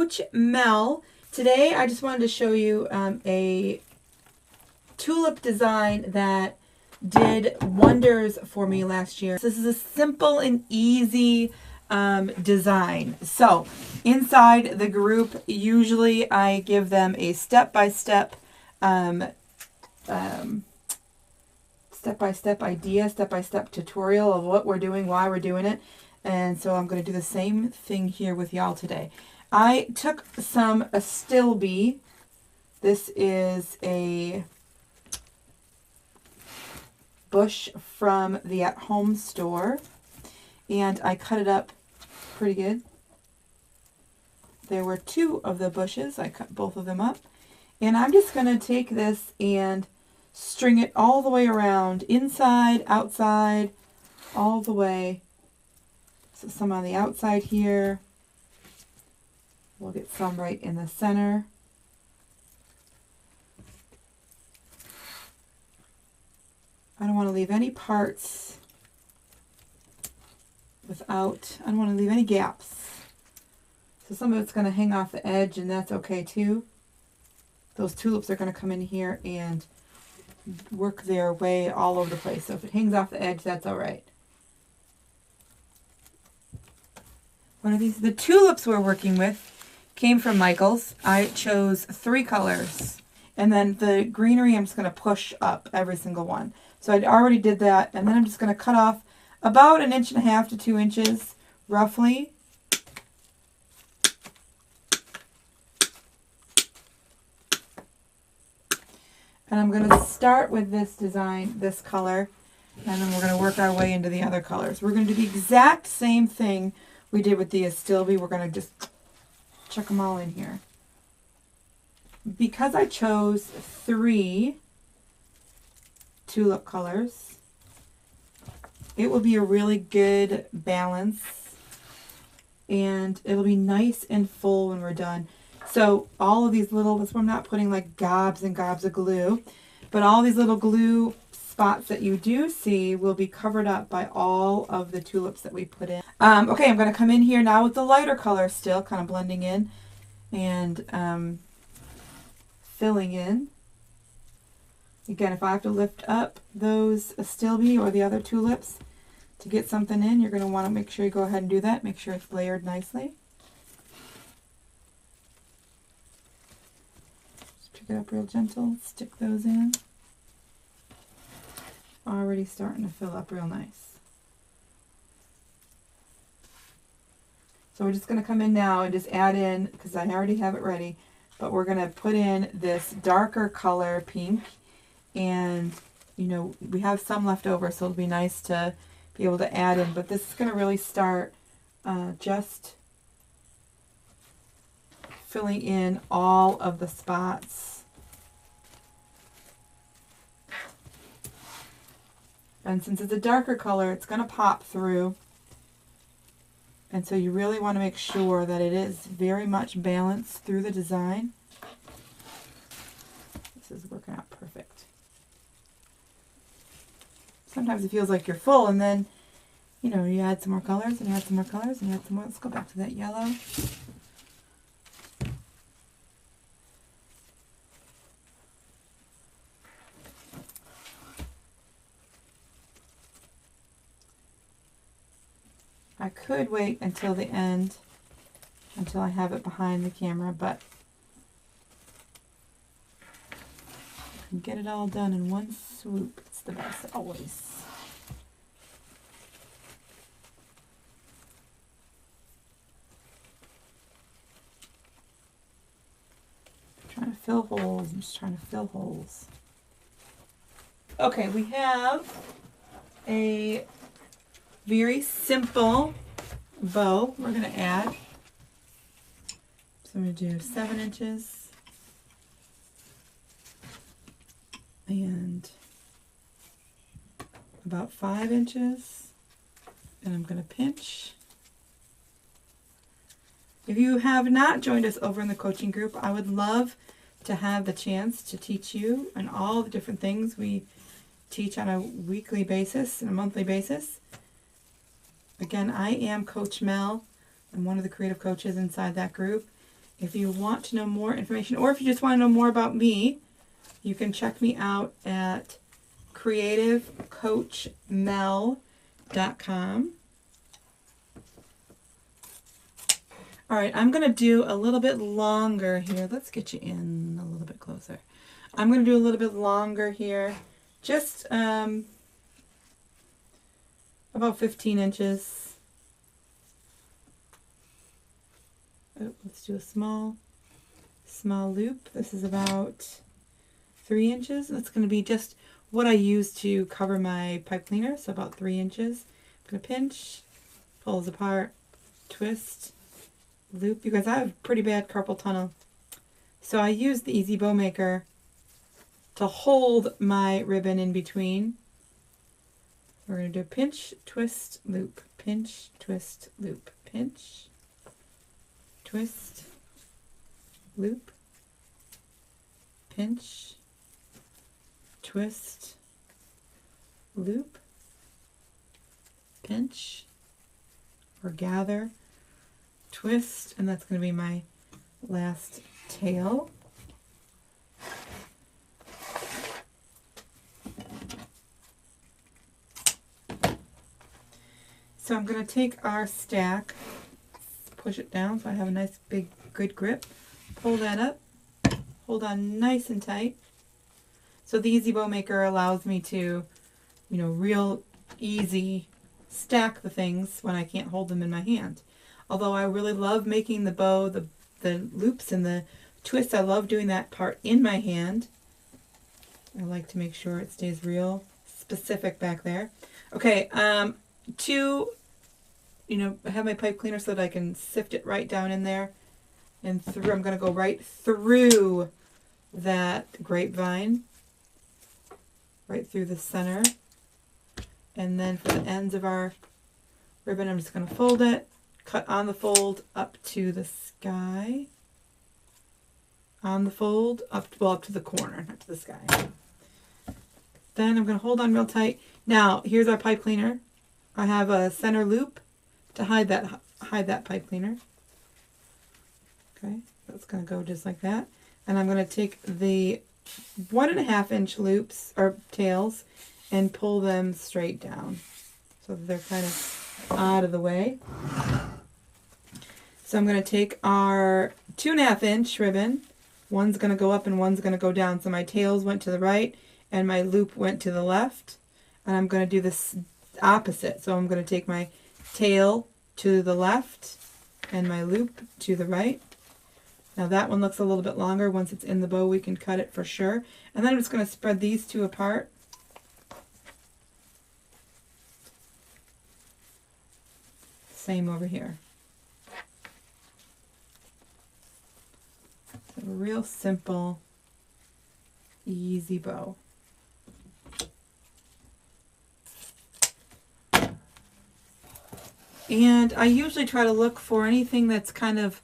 Coach Mel. Today I just wanted to show you a tulip design that did wonders for me last year. This is a simple and easy design. So inside the group, usually I give them a step-by-step idea, step-by-step tutorial of what we're doing, why we're doing it. And so I'm going to do the same thing here with y'all today. I took some Astilbe. This is a bush from the at-home store, and I cut it up pretty good. There were two of the bushes. I cut both of them up, and I'm just going to take this and string it all the way around, inside, outside, all the way. So some on the outside here. We'll get some right in the center. I don't want to leave any parts without, I don't want to leave any gaps. So some of it's going to hang off the edge, and that's okay too. Those tulips are going to come in here and work their way all over the place. So if it hangs off the edge, that's all right. One of these, the tulips we're working with came from Michael's. I chose 3 colors. And then the greenery, I'm just going to push up every single one. So I already did that. And then I'm just going to cut off about 1.5 inches to 2 inches, roughly. And I'm going to start with this design, this color. And then we're going to work our way into the other colors. We're going to do the exact same thing we did with the Astilbe. We're going to just chuck them all in here. Because I chose 3 tulip colors, it will be a really good balance, and it'll be nice and full when we're done. So all of these little, that's why I'm not putting like gobs and gobs of glue, but all these little glue spots that you do see will be covered up by all of the tulips that we put in. Okay, I'm going to come in here now with the lighter color still, kind of blending in and filling in. Again, if I have to lift up those Astilbe or the other tulips to get something in, you're going to want to make sure you go ahead and do that. Make sure it's layered nicely. Just pick it up real gentle, stick those in. Already starting to fill up real nice. So we're just going to come in now and just add in, because I already have it ready, but we're going to put in this darker color pink. And, you know, we have some left over, so it'll be nice to be able to add in. But this is going to really start just filling in all of the spots. And since it's a darker color, it's going to pop through. And so you really want to make sure that it is very much balanced through the design. This is working out perfect. Sometimes it feels like you're full, and then, you know, you add some more colors, and add some more colors, and add some more. Let's go back to that yellow. I could wait until the end, until I have it behind the camera, but I can get it all done in one swoop. It's the best always. I'm trying to fill holes. I'm just trying to fill holes. Okay, we have a very simple bow we're going to add. So I'm going to do 7 inches and about 5 inches, and I'm going to pinch. If you have not joined us over in the coaching group, I would love to have the chance to teach you and all the different things we teach on a weekly basis and a monthly basis. Again, I am Coach Mel. I'm one of the creative coaches inside that group. If you want to know more information, or if you just want to know more about me, you can check me out at creativecoachmel.com. All right, I'm going to do a little bit longer here. Let's get you in a little bit closer. I'm going to do a little bit longer here, just about 15 inches. Oh, let's do a small loop. This is about 3 inches. That's going to be just what I use to cover my pipe cleaner, so about 3 inches. I'm going to pinch, pulls apart, twist, loop. You guys, I have pretty bad carpal tunnel, so I use the Easy Bow Maker to hold my ribbon in between. We're going to do pinch, twist, loop, pinch, twist, loop, pinch, twist, loop, pinch, twist, loop, pinch, or gather, twist, and that's going to be my last tail. So I'm going to take our stack, push it down so I have a nice big good grip, pull that up, hold on nice and tight. So the Easy Bow Maker allows me to, real easy stack the things when I can't hold them in my hand. Although I really love making the bow, the loops and the twists, I love doing that part in my hand. I like to make sure it stays real specific back there. Okay, to have my pipe cleaner so that I can sift it right down in there and through. I'm going to go right through that grapevine, right through the center, and then for the ends of our ribbon I'm just going to fold it, cut on the fold up to the sky, on the fold up to the corner, not to the sky. Then I'm going to hold on real tight. Now here's our pipe cleaner. I have a center loop to hide that pipe cleaner. Okay, that's going to go just like that. And I'm going to take the 1.5 inch loops or tails and pull them straight down so that they're kind of out of the way. So I'm going to take our 2.5 inch ribbon. One's going to go up and one's going to go down. So my tails went to the right and my loop went to the left. And I'm going to do this opposite. So I'm going to take my tail to the left and my loop to the right. Now that one looks a little bit longer. Once it's in the bow, we can cut it for sure. And then I'm just going to spread these two apart. Same over here. So a real simple, easy bow. And I usually try to look for anything that's kind of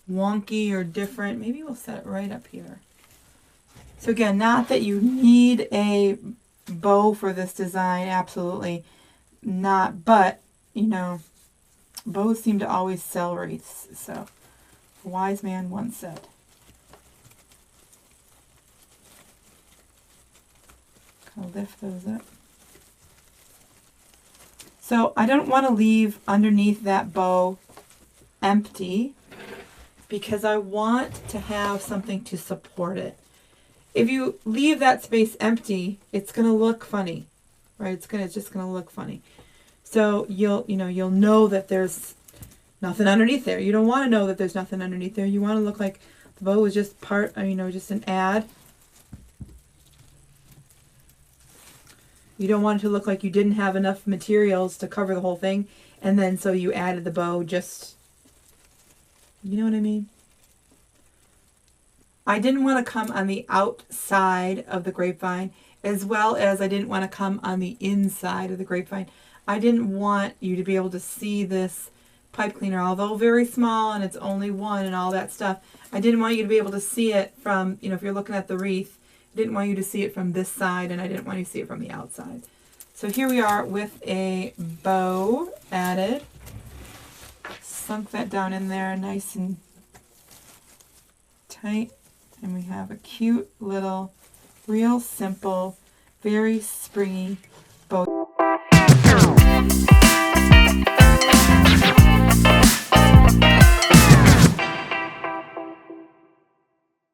wonky or different. Maybe we'll set it right up here. So again, not that you need a bow for this design, absolutely not, but bows seem to always sell wreaths. So a wise man once said. Kind of lift those up. So I don't want to leave underneath that bow empty because I want to have something to support it. If you leave that space empty, it's going to look funny, right? It's just going to look funny. So you'll know that there's nothing underneath there. You don't want to know that there's nothing underneath there. You want to look like the bow was just just an ad. You don't want it to look like you didn't have enough materials to cover the whole thing, and then so you added the bow just, you know what I mean? I didn't want to come on the outside of the grapevine, as well as I didn't want to come on the inside of the grapevine. I didn't want you to be able to see this pipe cleaner, although very small and it's only one and all that stuff. I didn't want you to be able to see it from, if you're looking at the wreath, I didn't want you to see it from this side, and I didn't want you to see it from the outside. So here we are with a bow added. Sunk that down in there nice and Okay, and we have a cute little, real simple, very springy bow.